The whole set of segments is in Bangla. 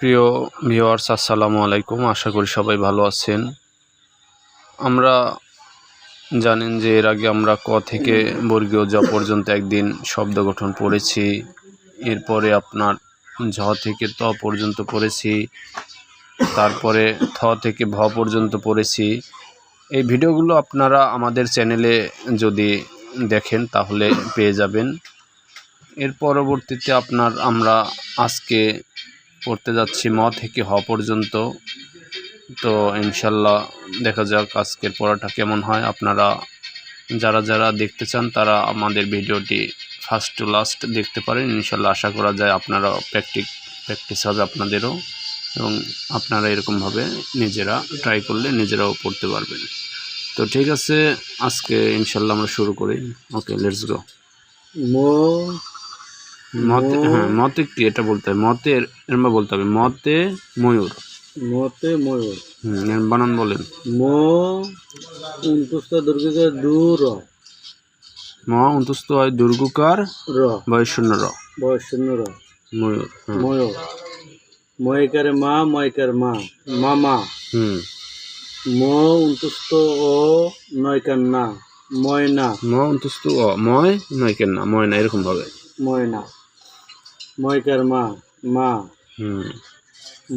প্রিয় ভিউয়ার্স, আসসালামু আলাইকুম। আশা করি সবাই ভালো আছেন। আমরা জানেন যে এর আগে আমরা ক থেকে বর্গীয় জ পর্যন্ত একদিন শব্দ গঠন পড়েছি। এরপরে আপনার ঝ থেকে ত পর্যন্ত পড়েছি, তারপরে থ থেকে ভ পর্যন্ত পড়েছি। এই ভিডিওগুলো আপনারা আমাদের চ্যানেলে যদি দেখেন তাহলে পেয়ে যাবেন। এর পরবর্তীতে আমরা আজকে পড়তে যাচ্ছি ম থেকে হ পর্যন্ত। তো ইনশাল্লাহ দেখা যাক আজকের পড়াটা কেমন হয়। আপনারা যারা দেখতে চান তারা আমাদের ভিডিওটি ফার্স্ট টু লাস্ট দেখতে পারেন। ইনশাল্লাহ আশা করা যায় আপনারা প্র্যাকটিস হবে আপনাদেরও, এবং আপনারা এরকমভাবে নিজেরা ট্রাই করলে নিজেরাও পড়তে পারবেন। তো ঠিক আছে, আজকে ইনশাল্লাহ আমরা শুরু করি। ওকে, লেটস গো। মতে, হ্যাঁ, মতে কি এটা বলতে হবে, মতে এরম বলতে হবে, মতে ময়ূর। মতে ময়ূর। এর বানান বলেন। ম উনতুস্ত দুর্গিকার দু র। ম অন্তস্থ হয় দুর্গুকার র বয়শূন্য র। বয়শূন্য র। ময়ূর। ময়ূর। ময়কারে মা, ময়কার মা, মামা। ম উনতুস্ত ও নয়কার না, ময়না। ম অন্তস্থ অ, ময় নয়কের না, ময়না এরকম ভাবে। ময়না। ময়কার মা, মা।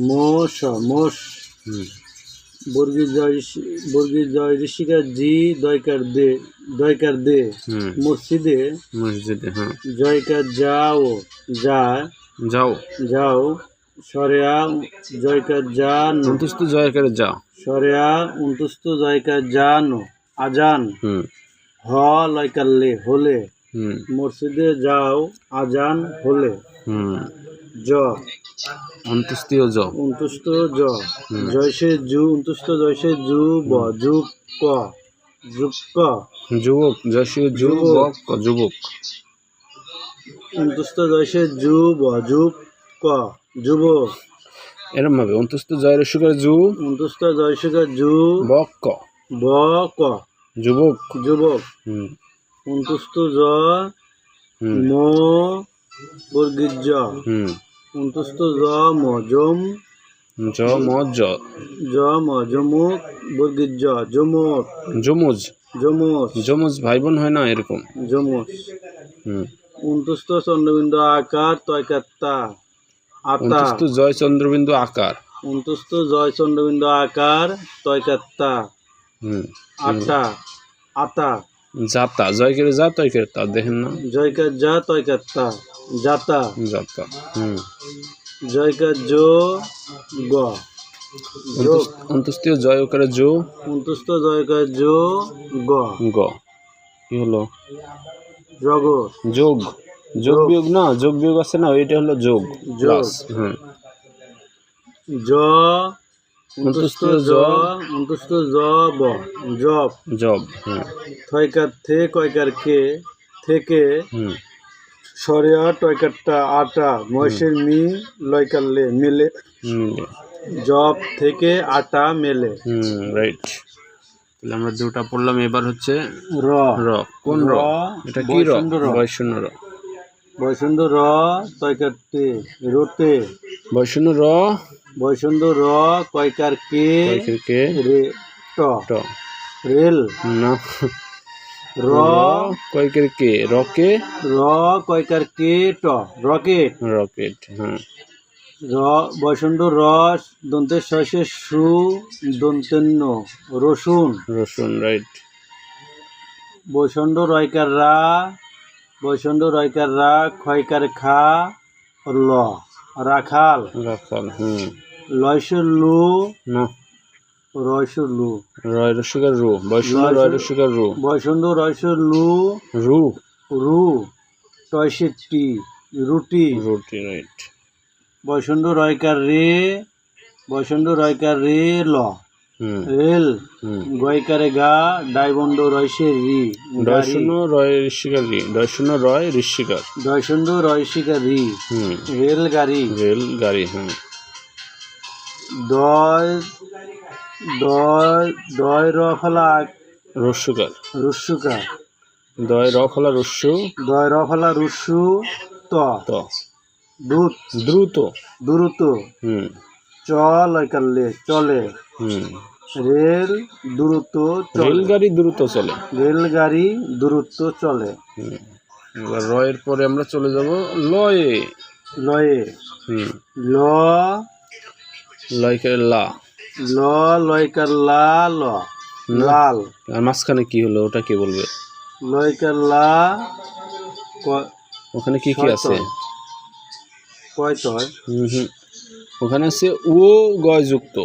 মোষ, মোষ। বর্গীর জয় ঋষিকার জি, দয়কার দে, দয়কার দে। মসজিদে, মসজিদে। হ্যাঁ। জয়কার যাও, যা, যাও। যাও। সরেয়া জয়কার যা, অন্তস্থ জয়কারে যা। সরেয়া উনতুস্ত জয়কার জান, আজান। হ লয়কার লে, হলে। মসজিদে যাও, আজান হলে। জ অন্তস্থীয় জ। উনতুস্ত জ। জয়সে জু, উনতুস্ত জয়সে জু ব, যুগ ক, যুগ ক। যুবক, জয়সে যু বক ক, যুবক। উনতুস্ত জয়সে জু ব, যুগ ক, যুবক। এরম ভাবে অন্তস্থ জয় রসুকার জু, উনতুস্ত জয়সুকার জু বক ক, ব ক, যুবক। যুবক। উনতুস্ত জ ম বর্গীর জ। উনতুস্ত জ ম জম, জ ম জ। জ ম জমুক বর্গীর জ, জমুক। যমুজ। যমুস। যমুজ ভাই বোন হয় না এরকম। যমুস। উনতুস্ত চন্দ্রবিন্দু আকার, তয়কার তা, আতা। অন্তস্থ জয় চন্দ্রবিন্দু আকার। উনতুস্ত জয় চন্দ্রবিন্দু আকার, তয়কার তা, আতা, আতা। যাতা, জয় করে যা, তয় করে তা, দেখেন না। জয়কার যা, তয়কার তা, যাতা। যাতা। জয়কার জো গ, যোগ। অন্তস্থীয় জয় করে জো। উনতুস্ত জয়কার জো গ, গ। কি হলো? জগৎ। যোগ। যোগ বিয়োগ না, যোগ বিয়োগ আছে না, ওইটা হলো যোগ। যোগ। জ অন্তস্থ জ। উনতুস্ত জ ব, জব। জব। থয়কার থে, কয়কার কে, থেকে। সরেয়া টয়কারটা, আটা। মহেশের মি, লয়কার লে, মেলে। জব থেকে আটা মেলে। রাইট। তাহলে আমরা দুটা পড়লাম, এবার হচ্ছে র। র। কোন র? এটা কি র? বয়শূন্য র। বয়শূন্য র, তয়কার তে, রোতে। বয়শূন্য র। বয়শূন্য র, কয়কার কে, কে, রে, ট। ট। রেল। না। র কয়কের কে, রকে। র কয়কার কে, ট, রকেট। রকেট। র বয়সন্ড র, দন্তের শেষে সু, দন্তেন্ন, রসুন। রসুন। রাইট। বৈষণ্ড রয়কার রা, বৈষণ্ড রয়কার রা, ক্ষয়কার খা, ল, রাখাল। রাখাল। লয়সুর লু, না। রয়সুর লু। রয় রসিকার রু। বয়সূন্য রয় রসিকার রু। বৈষণ্ড রয়সুর লু, রু। রু। টয়সের টি, রুটি। রুটি। রাইট। বৈষণ্ড রয়কার রে, বৈষণ্ড রয়কার রে, ল, রেল। গয়কারে গা, ডাইবন্ড রয়সে রি, দয়শূন্য রয় ঋষিকার রি। দয়শূন্য রয় ঋষিকার। দয়শণ্ড রয়সিকার রি, রেল গাড়ি। রেল গাড়ি। দয়, দয়, দয় র ফলা রস্যুকার। দুধ দ্রুত। দ্রুত। হুম চ লয়কার লে চলে। হুম রেল দ্রুত চলে। রেলগাড়ি দ্রুত চলে। রেলগাড়ি দ্রুত চলে। হুম এবার রয়ের পরে আমরা চলে যাব লয়ে। লয়ে হুম ল লয়কে লা। ল লয়কার লা ল না? লাল। আর মাঝখানে কি হলো ওটা কি বলবে? লয়কার লা ওখানে কি কি আছে? কয় তয় হুম ওখানে আছে ও গয়যুক্ত।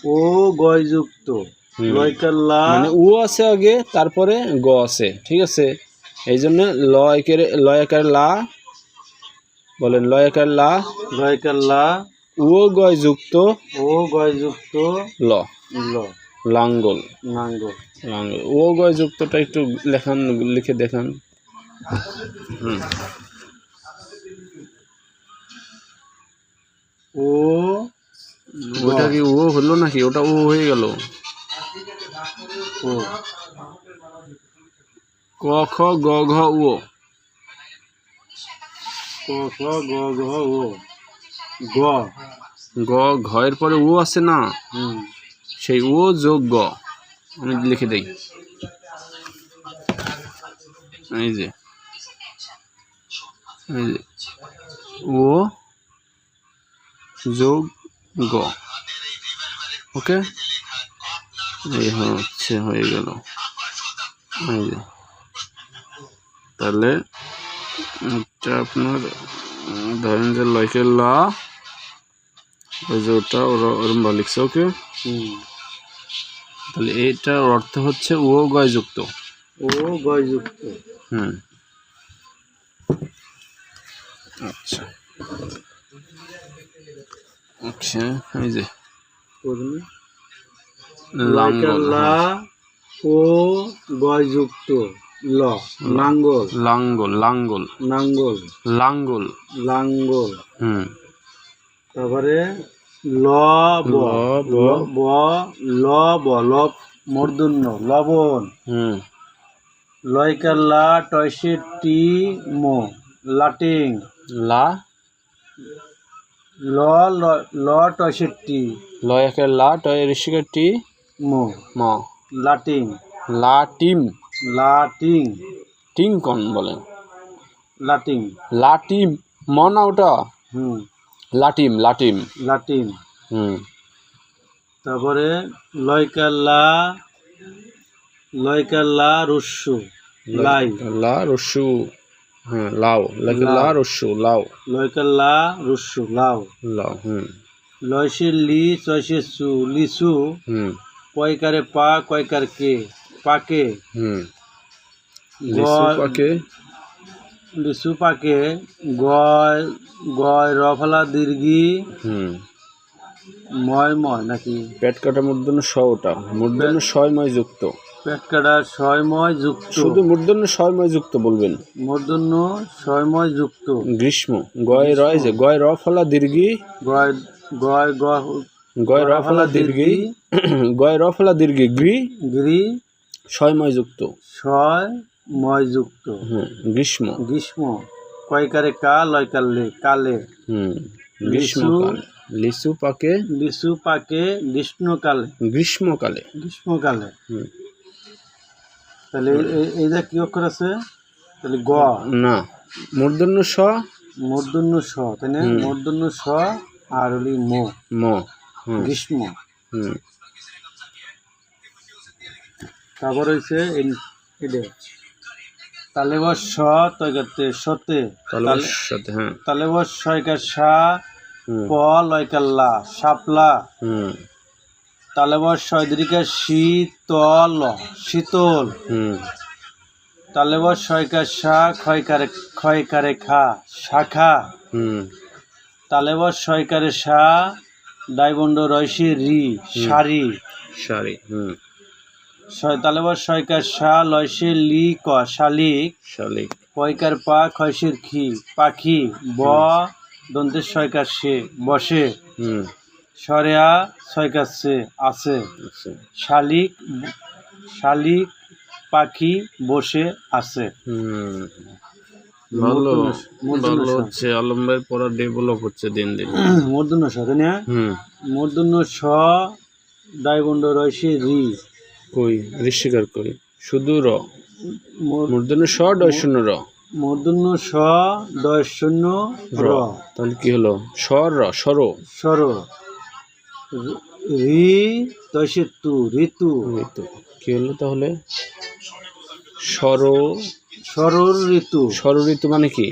ও গয়যুক্ত। হুম লয়কার লা মানে ও আছে আগে, তারপরে গ আছে, ঠিক আছে? এই জন্য লয়কার লা বলেন, লয়কার লা লয়কার লা ও গয়যুক্ত ও গয়যুক্ত ল। ল লাঙ্গল। নাঙ্গল। লাঙ্গল ও গয়যুক্তটা একটু লেখান, লিখে দেখান। হুম ও ওইটা কি ও হলো নাকি? ওটা ও হয়ে গেল। ও ক খ গ ঘ ও। ক খ গ ঘ ও গ। গ ঘয়ের পরে ও আছে না, হুম সেই ও যোগ গ। আমি লিখে দেই, এই যে ও যোগ গ। ওকে, এই হচ্ছে হয়ে গেল। এই যে তাহলে এটা আপনার ধরেন যে লয়কের লা, ওই যে ওটা ওরম লিখছে। ওকে, হুম তাহলে এইটার অর্থ হচ্ছে ও গয়যুক্ত। ও গয়যুক্ত। হুম আচ্ছা আচ্ছা, এই যে করুন লাঙ্গল। লা ও গয়যুক্ত ল নাঙ্গল। লাঙ্গল লাঙ্গল নাঙ্গল লাঙ্গল। লাঙ্গল। হুম তারপরে ল ব ল ব। ব ল ব ল মূর্ধন্য লবণ। হুম লয়কার লা টয়সে টি মো লাটিং। লা ল ল ল টয়সে টি লয়কের লা টয় ঋষিকের টি মো ম। লাটিং। লা টিম। লাটিং টিং কন বলেন? লাটিং। লাটিম ম না ওটা, হুম লাটিম লাটিম। লাটিন। হুম তারপরে লয়কার লা রস্যু লাই। লা রস্যু। হ্যাঁ লাউ, লয়কের লা রস্যু লাউ। লয়কার লা রস্যু লাউ। লাউ। হুম লয়সে লি চয়সে সু লিচু। হুম কয়কারে পা কয়কার কে পাকে। হুম লিচু পাকে। লিচু পাকে। গয় গয় রফলা দীর্ঘি হুম ময় ময় নাকি পেট কাটা মূর্ধন্য স, ওটা মূর্ধন্য ছয়ময় যুক্ত। পেট কাটা ছয়ময় যুক্ত। শুধু মূর্ধন্য ছয়ময় যুক্ত বলবেন। মূর্ধন্য ছয়ময় যুক্ত। গ্রীষ্ম। গয় রয় যে গয় র ফলা দীর্ঘি। গয় গয় গয় র ফলা দীর্ঘি। গয় র ফলা দীর্ঘি গ্রী। গিরি ছয়ময় যুক্ত। ছয়ময় যুক্ত। হুম গ্রীষ্ম। গ্রীষ্ম। কয়কারে কা লয়কার লে কালে। হুম গ্রীষ্মকাল। লিচু পাকে। লিচু পাকে গ্রীষ্মকালে। গ্রীষ্মকালে। গ্রীষ্মকালে। হুম তাহলে এই যে কি অক্ষর আছে? তাহলে গ না, মূর্ধন্য স। মূর্ধন্য স, তাই না? মূর্ধন্য স আর হলি মো ম। হুম গ্রীষ্ম। হুম তারপর হয়েছে এটা তালে বস স তয়কাতে সতে। তাহলে সাথে। হ্যাঁ তালে বস ছয়কার সা হুম প লয়কার লা শাপলা। হুম তালে বস ছয়দিকার শীতল শীতল। হুম তালে বস ছয়কার সা ক্ষয়কারে খা শাখা। হুম তালে বস ছয়কারে সা ডাইবন্ড রয়সি রি শাড়ি। সারি। হুম তালে বস ছয়কার সা লয়সে লি ক শালিক। শালিক। কয়কার পা ক্ষয়সির খি পাখি। ব দন্তের ছয়কার সে বসে। হুম সরেয়া ছয়কার সে আছে। আচ্ছা। শালিক শালিক পাখি বসে আছে। হুম ভালো মূর্ধন্য ভালো স হচ্ছে, আলম ভাইয়ের পড়া ডেভেলপ হচ্ছে দিন দিন। মূর্ধন্য স তাই না? মূর্ধন্য স ডাইবন্ড রয়সে রি কই ঋষিকার কই শুধু র, মূর- মূর্ধন্য ষ ডয় শূন্য র, মূর্ধন্য স দয় শূন্য র র তাহলে কি হলো স্বর র সর সর রি দয়সে তু ঋতু ঋতু কি হলো তাহলে সর সরর ঋতু সর ঋতু মানে কি?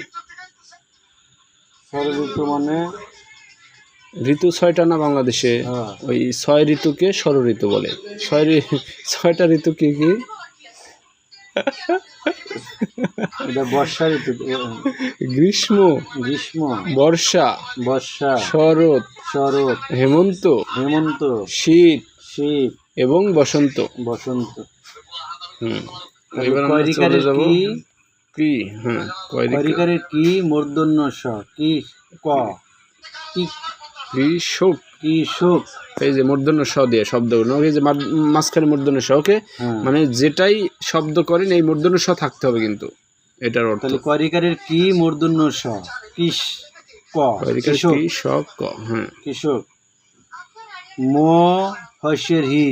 সর ঋতু মানে ঋতু ছয়টা না বাংলাদেশে, হ্যাঁ, ওই ছয় ঋতুকে ষড় ঋতু বলে। ছয়টা ঋতু কি কি? এটা বর্ষা ঋতু গ্রীষ্ম, গ্রীষ্ম বর্ষা, বর্ষা শরৎ, শরৎ হেমন্ত, হেমন্ত শীত শীত এবং বসন্ত। বসন্ত হুম এবার আমরা চলে কৈরিকারের যাব কি কি হ্যাঁ কৈরিকা কৈরিকারের কি মূর্ধন্য স কি ক কি কৃষক, কি সুখ এই যে মূর্ধন্য স দিয়ে শব্দগুলো, এই যে মাঝখানে মূর্ধন্য স, ওকে হ্যাঁ মানে যেটাই শব্দ করেন এই মূর্ধন্য স থাকতে হবে কিন্তু, এটার অর্থ। তাহলে কৈরিকারের কি মূর্ধন্য স কিস ক কৈরিকার কৃষক কি সব ক হ্যাঁ কৃষক ম হস্যের হি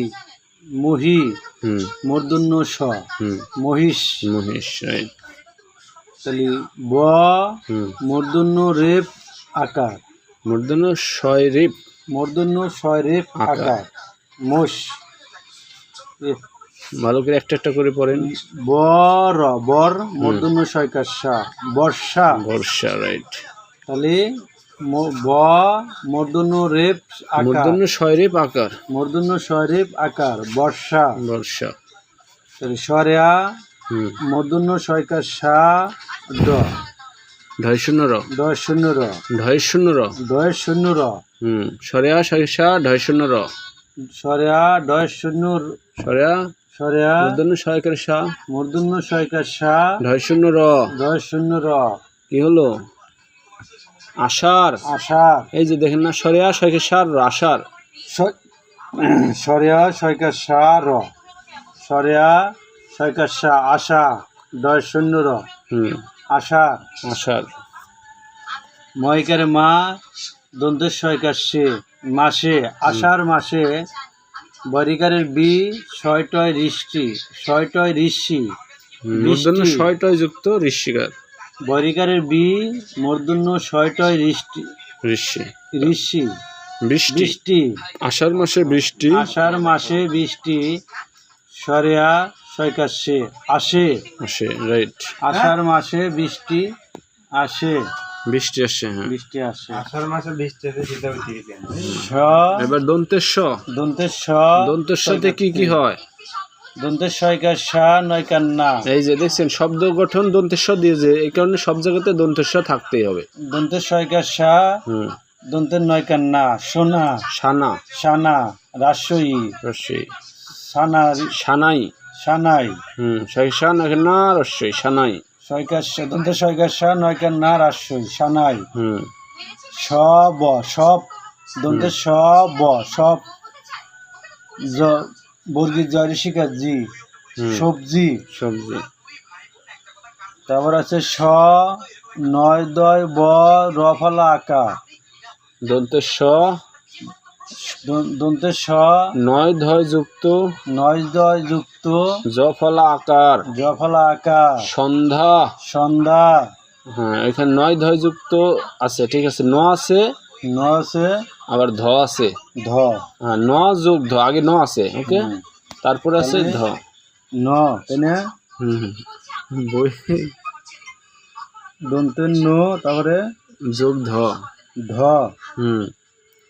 মহি হুম মূর্ধন্য স হুম মহিষ মহিষ রাইট তাহলে ব হুম মূর্ধন্য রেপ আকার মূর্ধন্য ছয় রেপ মূর্ধন্য ছয় রেপ আকার। আকার মোষ ভালো করে একটা একটা করে পড়েন। বর বর মূর্ধন্য ছয়কার সা বর্ষা বর্ষা রাইট, তাহলে ব মূর্ধন্য রেপ আকার মূর্ধন্য ছয় রেপ আকার মূর্ধন্য ছয় রেপ আকার বর্ষা বর্ষা। তাহলে সরেয়া হুম মূর্ধন্য ছয়কার সা ড ঢয় শূন্য র, দশ শূন্য র ঢয় শূন্য র, দশ শূন্য র হুম সরেয়া সরিষা ঢয় শূন্য র, সরেয়া দশ শূন্য সরেয়া সরেয়া মূর্ধন্য ছয়কের সা মূর্ধন্য ছয়কার সা ঢয় শূন্য র, দশ শূন্য র কি হলো আষাঢ়। আষাঢ় এই যে দেখেন না সরেয়া ছয়কের সার র আষাঢ়। সরেয়া ছয়কার সা র সরেয়া ছয়কার সা আশা দশ শূন্য র হুম আষাঢ় আষাঢ়। ময়কার মা দন্তের ছয়কার সে মাসে আষাঢ় মাসে বরিকারের বি ছয়টয় ঋষ্টি ছয়টয় ঋষি মূর্ধন্য বৃষ্টি। ছয়টায় যুক্ত ঋষিকার বরিকারের বি মূর্ধন্য ছয়টয় ঋষ্টি ঋষি ঋষি বৃষ্টি, বৃষ্টি আষাঢ় মাসে বৃষ্টি, আষাঢ় মাসে বৃষ্টি সরেয়া ছয়কার সে আসে আসে রাইট, আষাঢ় মাসে বৃষ্টি আসে বৃষ্টি আসে হ্যাঁ। বৃষ্টি আসে আষাঢ় মাসে বৃষ্টি আছে সেটা ঠিক আছে। স এবার দন্তের স, দন্তের স দন্তের সাথে কি কি হয়? দন্তের ছয়কার সা নয়কার না এই যে দেখছেন শব্দ গঠন দন্তের স দিয়েছে, এই কারণে সব জায়গাতে দন্তের স থাকতেই হবে। দন্তের ছয়কার সা হুম দন্তের নয়কার না সোনা সানা সানা রাজশয়ী রস্যই, সানা সানাই, সানাই সরিষা না রস্যই সানাই, ছয়কার সা দন্তের ছয়কার সা নয়কার না রাজশয়ী সানাই হুম স ব সব দন্তের স ব সব বর্গীর জয় শিকার জি হুম সবজি সবজি, তারপর আছে স নয় দয় ব রফলা আকা দন্তের স দন্তের স নয় ধয় যুক্ত নয় দয় যুক্ত জফলা আকার, জফলা আকা সন্ধ্যা, সন্ধ্যা হ্যাঁ এখানে নয় ধয় যুক্ত আছে, ঠিক আছে ন আছে ন আছে আবার ধ আছে, ধ হ্যাঁ ন যোগ ধ, আগে ন আছে ওকে, হুম। তারপরে আছে ধ। ন তাই না বই দন্তের ন তারপরে যোগ ধ, ধ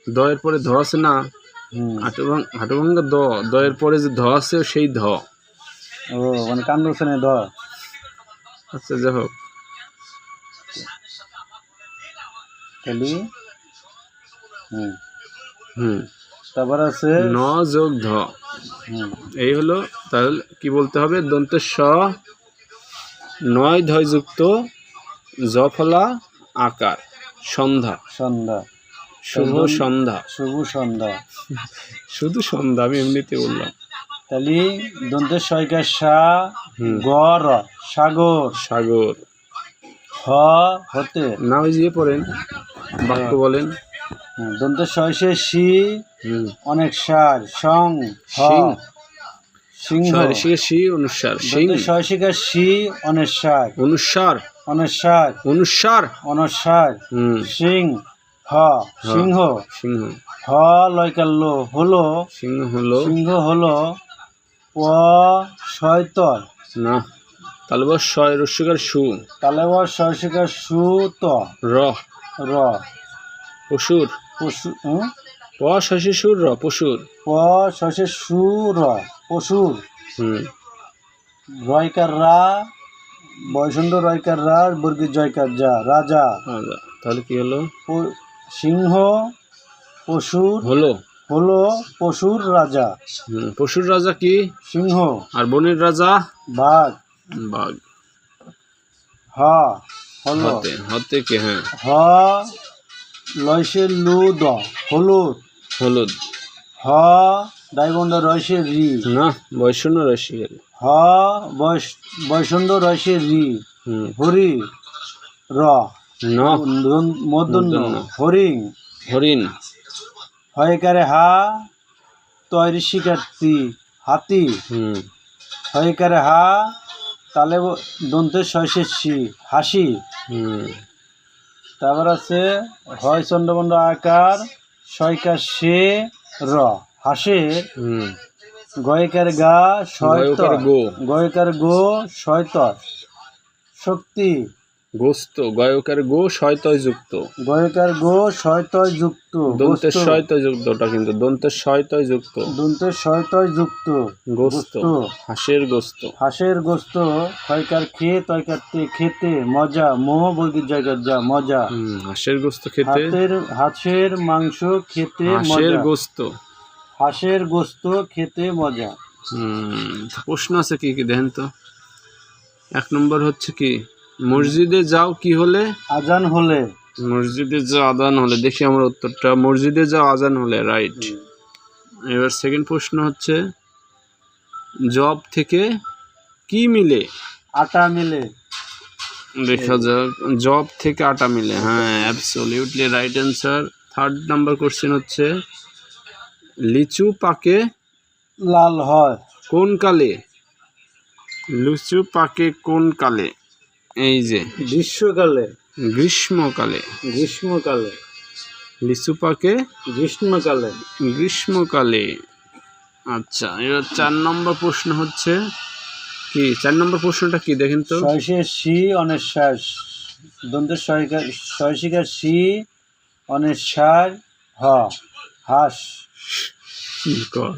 দ এর পরে ধ আছে না, হুম হাটুভাঙ্গা দ, দ এর পরে যে ধ আছে সেই ধ। ও মানে কান্দ শ্রেণী ধ আচ্ছা যাই হোক, তাহলে হুম হুম তারপর আছে ন যোগ ধ, হুম এই হলো। তাহলে কি বলতে হবে দন্তের স নয় ধয় যুক্ত জফলা আকার সন্ধ্যা, সন্ধ্যা শুভ সন্ধ্যা, শুভ সন্ধ্যা শুধু সন্ধ্যা আমি এমনিতে বললাম। তাহলে দন্তের ছয়কার সা হুম। গর সাগর সাগর, হ হতে না ওই যে পড়েন, বাক্য বলেন। দন্ত শস্যে শি হুম। অনেক সার সং হ সিং। সিংহ শয়ের শিখে শি অনুসার সিং দন্ত শস্যিকা শি অনেক সার অনুসার অনসার অনুসার। অনসার হুম। সিং হ সিংহ সিংহ। হ লয়কার লো হলো সিংহ হলো সিংহ হলো প শয়তয় না, তাহলে বস শয় রস্যকার সু তালে ব শস্যিকা সু ত র র পশুর পশু প শশী সুর র পশুর। প শস্যে সু র পশুর হুম। রয়কার রা বয়সন্ড রয়কার রা বর্গীর জয়কার যা রাজা আচ্ছা, তাহলে কি হলো? সিংহ পশুর হলো। হলো পশুর রাজা পশুর রাজা কি? সিংহ আর বনের রাজা বাঘ বাঘ। হ হলো হতে হতে কি? হ্যাঁ, হ লয়সে লু দ হলুদ হলুদ। হ ডাইবন্ড রয়সে রি না, বৈষণ্য রসি গেল। হ বয়সন্ড রয়সে রি হুম। হরি র ন মূর্ধন্য মূর্ধন্য। হরিং হরিণ। হয়কারে হা তৈরি শিকার্থী হাতি হুম। হয়কারে হা তালে দন্তের শস্যের শি হাসি হুম। তারপর আছে হয় চন্দ্রবন্ড আকার শয়কার সে র হাসের হুম। গয়কার গা শয়ত গয়কার গো। গয়কার গো শয়ত শক্তি গোস্ত গয়কের গো শয়তয় যুক্ত। গয়কার গো শয়তয় যুক্ত দন্তের শয়তয় যুক্তটা কিন্তু দন্তের শয়তয় যুক্ত। দন্তের শয়তয় যুক্ত গোস্ত হাঁসের গোস্ত। হাঁসের গোস্ত হয়কার খেয়ে তয়কার তে খেতে মজা মোহ বর্গীর জায়গার যা মজা হাঁসের গোস্ত খেতে। হাঁসের মাংস খেতে হাঁসের মজা গোস্ত। হাঁসের গোস্ত খেতে মজা প্রশ্ন আছে কি কি দেখেন তো। 1 নম্বর হচ্ছে কি, মসজিদে যাও কি হলে? আজান হলে মসজিদে যাও আজান হলে। দেখি আমার উত্তরটা, মসজিদে যাও আজান হলে, রাইট। এবার সেকেন্ড প্রশ্ন হচ্ছে, জব থেকে কি মিলে? আটা মিলে দেখা যাক, জব থেকে আটা মিলে। হ্যাঁ, absolutely right answer. 3rd number question হচ্ছে, লিচু পাকে লাল হয় কোন কালে? লিচু পাকে কোন কালে? এই যে গ্রীষ্মকালে গ্রীষ্মকালে। গ্রীষ্মকালে লিচু পাকে গ্রীষ্মকালে গ্রীষ্মকালে। আচ্ছা, এবার 4 নম্বর প্রশ্ন হচ্ছে কি, 4 নম্বর প্রশ্নটা কি দেখেন তো। শয়সের শি অনেশ্বাস দন্তের শয়সিকার শি অনেশ্বার হ হাস কি কর?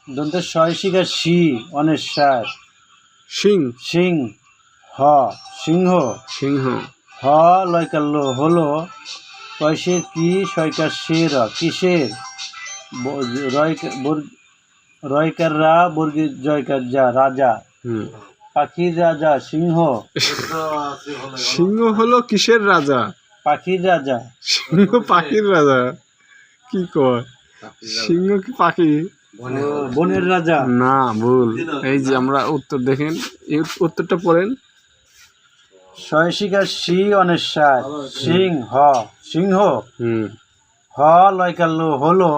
দন্তের শয়সিকার শি অনেশ্বার সিং সিং হ সিংহ সিংহ। হ লয়কার লো হলো কয়সের কি শয়কার শের কিসের রয়কার রা বর্গীর জয়কার যা রাজা পাখির রাজা সিংহ সিংহ হলো কিসের রাজা? পাখির রাজা সিংহ পাখির রাজা। কি কর? সিংহ কি পাখি? বনের রাজা না, ভুল। এই যে আমরা উত্তর দেখেন, এই উত্তরটা পড়েন। শয়সিকার শি অনেশ্বার সিং হ সিংহ হ লয়কার লো হলো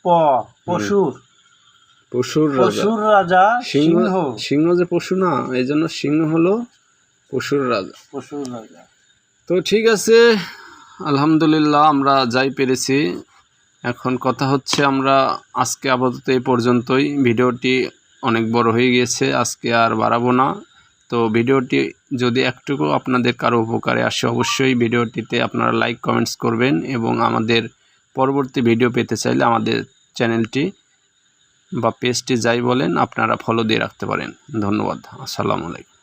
প পশুর পশুর রাজা। পশুর রাজা সিংহ সিংহ যে পশু না, এই জন্য সিংহ হলো পশুর রাজা। পশুর রাজা। তো ঠিক আছে, আলহামদুলিল্লাহ আমরা যাই পেরেছি। এখন কথা হচ্ছে, আমরা আজকে আপাতত এই পর্যন্তই। ভিডিওটি অনেক বড় হয়ে গিয়েছে, আজকে আর বাড়াবো না। তো ভিডিওটি যদি একটুকু আপনাদের কারো উপকারে আসে, অবশ্যই ভিডিওটিতে আপনারা লাইক কমেন্টস করবেন, এবং আমাদের পরবর্তী ভিডিও পেতে চাইলে আমাদের চ্যানেলটি বা পেজটি যাই বলেন আপনারা ফলো দিয়ে রাখতে পারেন। ধন্যবাদ। আসসালামু আলাইকুম।